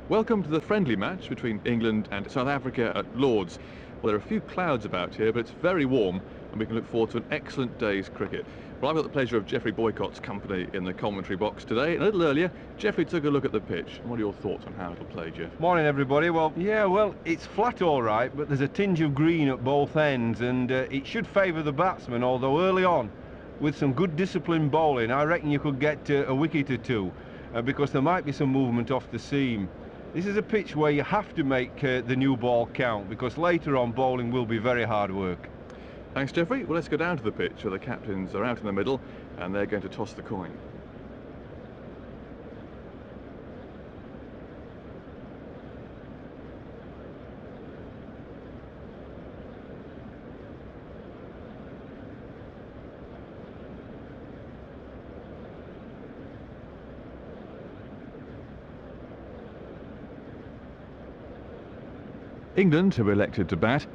Welcome to the friendly match between England and South Africa at Lord's. Well, there are a few clouds about here, but it's very warm and we can look forward to an excellent day's cricket. Well, I've got the pleasure of Geoffrey Boycott's company in the commentary box today. And a little earlier, Geoffrey took a look at the pitch. What are your thoughts on how it'll play, Geoff? Morning, everybody. Well, it's flat all right, but there's a tinge of green at both ends, and it should favour the batsman, although early on, with some good disciplined bowling, I reckon you could get a wicket or two, because there might be some movement off the seam. This is a pitch where you have to make the new ball count, because later on bowling will be very hard work. Thanks, Geoffrey. Well, let's go down to the pitch where the captains are out in the middle and they're going to toss the coin. England have elected to bat.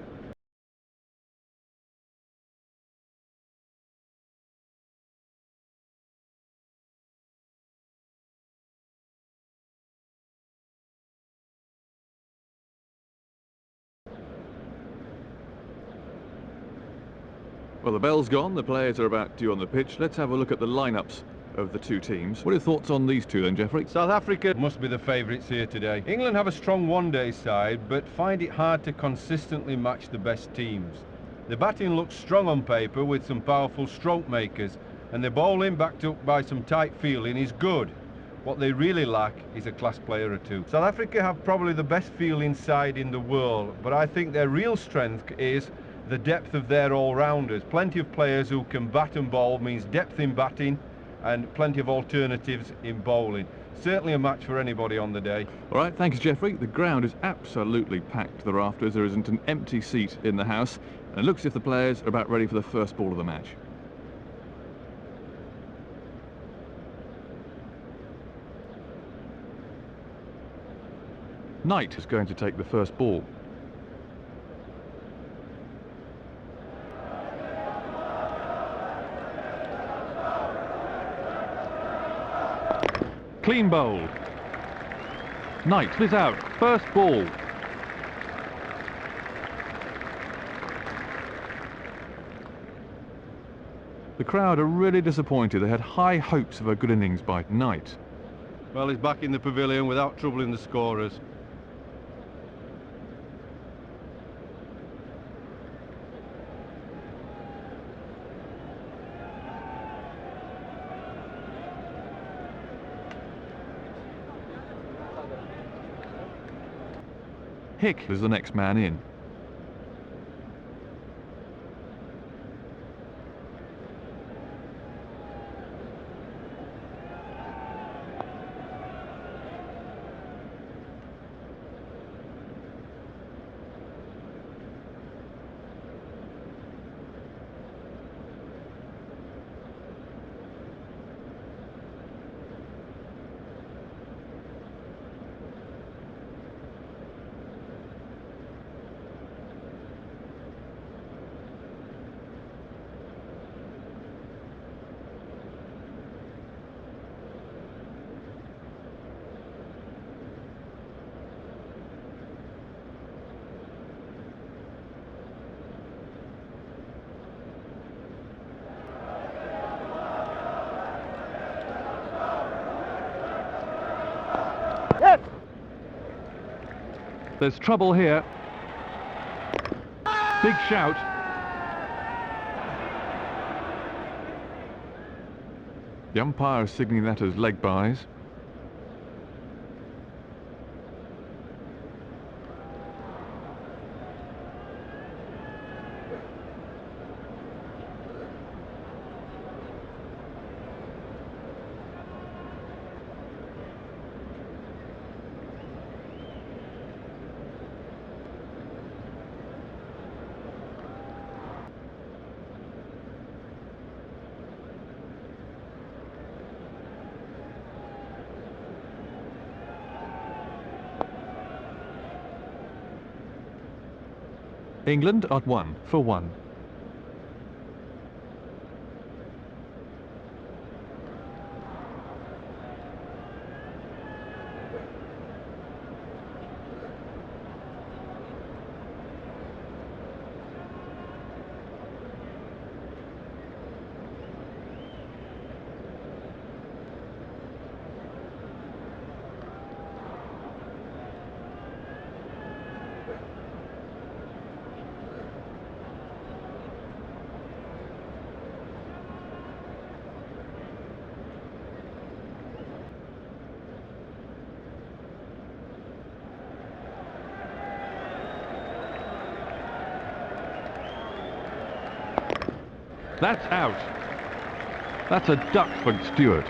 Well, the bell's gone, the players are about due on the pitch. Let's have a look at the lineups of the two teams. What are your thoughts on these two then, Geoffrey? South Africa must be the favourites here today. England have a strong one-day side, but find it hard to consistently match the best teams. The batting looks strong on paper with some powerful stroke makers, and the bowling, backed up by some tight fielding, is good. What they really lack is a class player or two. South Africa have probably the best fielding side in the world, but I think their real strength is the depth of their all-rounders. Plenty of players who can bat and bowl means depth in batting and plenty of alternatives in bowling. Certainly a match for anybody on the day. All right, thank you, Geoffrey. The ground is absolutely packed to the rafters. There isn't an empty seat in the house, and it looks as if the players are about ready for the first ball of the match. Knight is going to take the first ball. Clean bowled. Knight is out. First ball. The crowd are really disappointed. They had high hopes of a good innings by Knight. Well, he's back in the pavilion without troubling the scorers. Hick is the next man in. There's trouble here. Big shout. The umpire is signalling that as leg byes. England at 1-1. That's out. That's a duck for Stewart.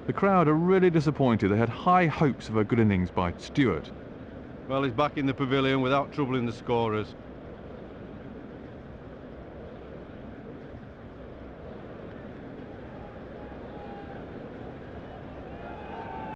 The crowd are really disappointed. They had high hopes of a good innings by Stewart. Well, he's back in the pavilion without troubling the scorers.